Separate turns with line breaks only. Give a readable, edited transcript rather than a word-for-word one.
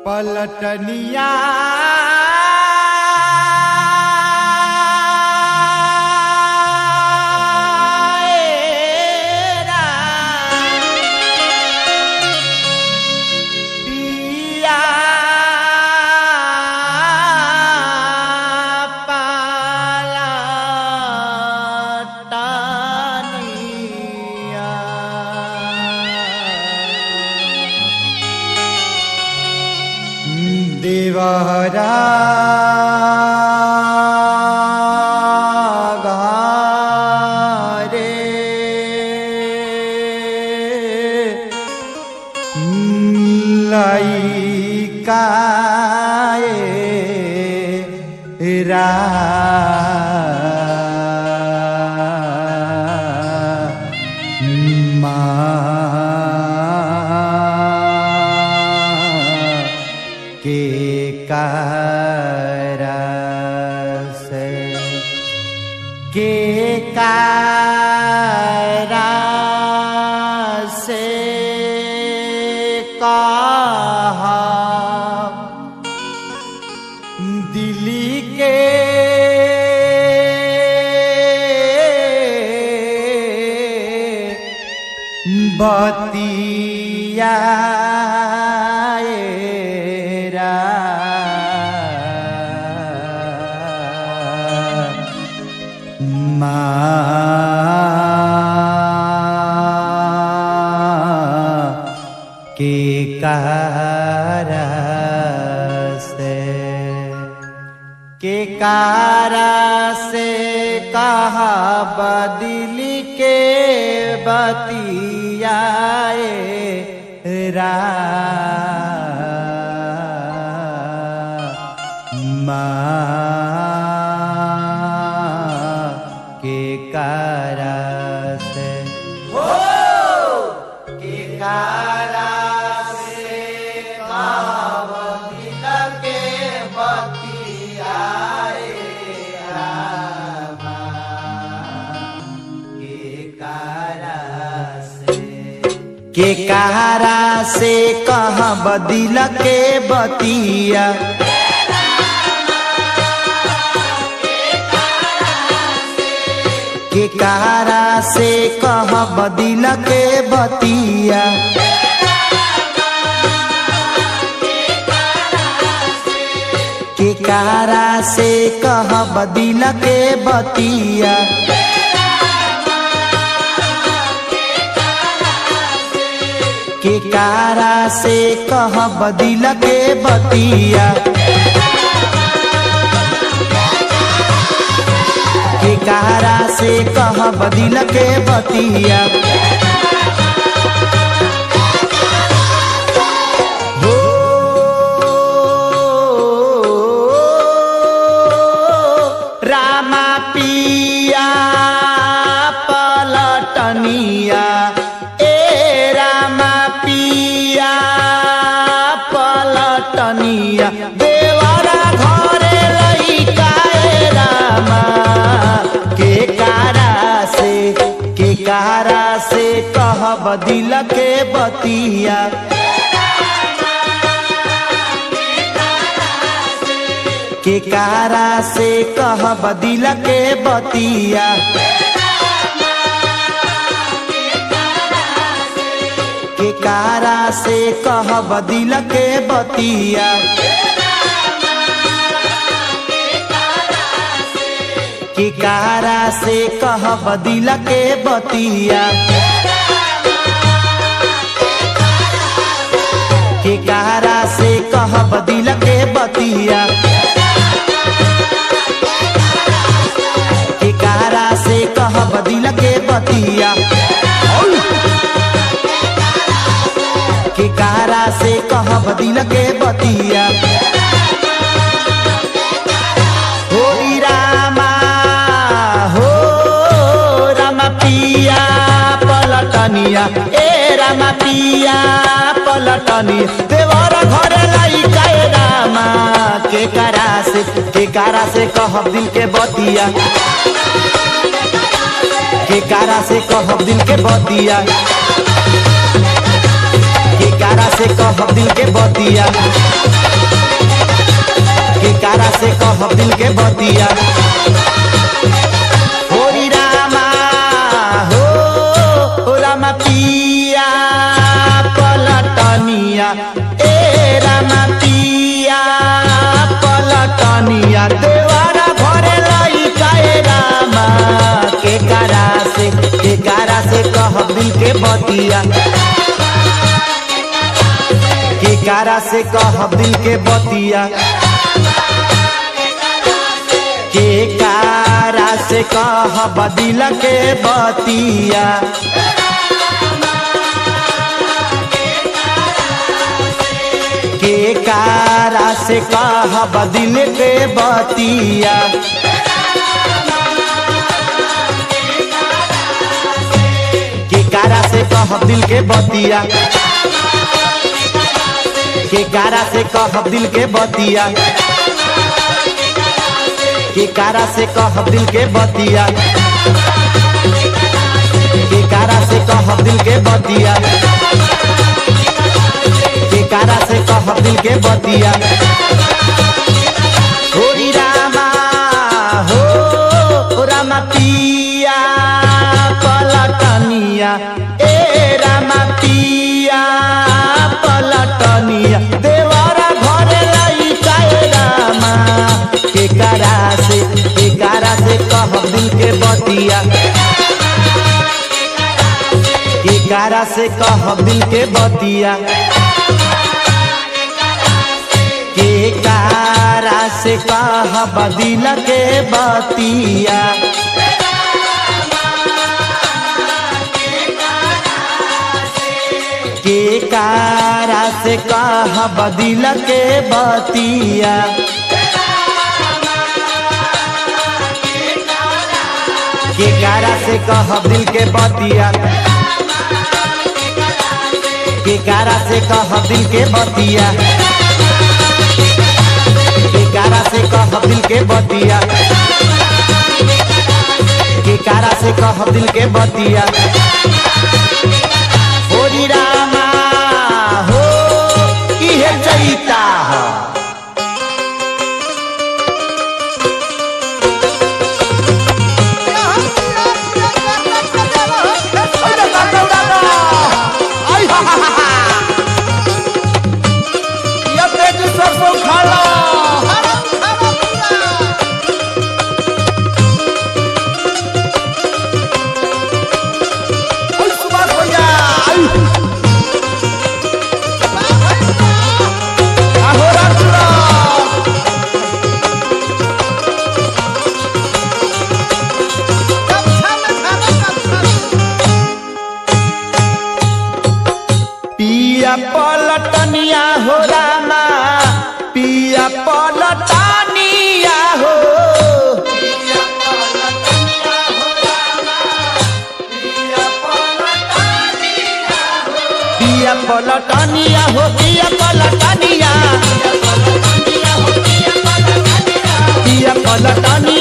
पलटनिया देवहरा घरे लइकाए रा के कारा से कहा दिली के बतिया के कारा से कहा बदली के बतियाए रा के कारा से हो के कारा के कारा से कहा बदिल के बतिया के कारा से कहा बदिल के बतिया के कारा से कहा बदिल के बतिया के कारा से कह बदिल के बतिया के कारा से कह बदिल के बतिया हो रामा पिया पलटनिया पलटनिया देवरा घरे लइकाए रामा के कारा से कह बदिल के बतिया के कारा से कह बदिल के बतिया के कारा से कह बदिल के बतिया के कारा से कह बदिल के बतिया के कारा से कह बदिल के बतिया के कारा से कह बदिल के बतिया के कारा से कह बदिल के बतिया हो रामा पिया पलटनिया ए रामा पिया पलटनिया देवर घर लइकाए रामा के कारा से कह दिल के बतिया के कारा से कह दिल के बतिया केकारा से कहब दिल के बतिया, केकारा से कहब दिल के बतिया। होरी रामा हो रामा पिया पलटनिया, ए रामा पिया पलटनिया। देवारा घरे लइका ए रामा, केकारा से कहब दिल के बतिया, केकारा से कहब दिल के बतिया, केकारा से कहब दिल के बतिया। केकारा से कहब दिल के बतिया, केकारा से कहब दिल के बतिया, केकारा से कहब दिल के बतिया, केकारा से कहब दिल के बतिया, केकारा से कहब दिल के बतिया, केकारा से कहब दिल के बतिया। होरी रामा हो रामा पिया पलटनिया, ए रामा पिया पलटनिया। देवारा घरे लइका ए रामा, केकारा से कहब दिल के बतिया, केकारा से कहब दिल के बतिया, केकारा से कहब दिल के बतिया। केकारा से कहब दिल के बतिया, केकारा से कहब दिल के बतिया, केकारा से कहब दिल के बतिया, केकारा से कहब दिल के बतिया, केकारा से कहब दिल के बतिया। होरी रामा हो इहे चैता पलटनिया हो रामा पिया पलटनिया हो, पिया पलटनिया हो रामा पिया पलटनिया हो, पिया पलटनिया हो पिया पलटनिया, पिया पलटनिया हो पिया पलटनिया, पिया पलटनिया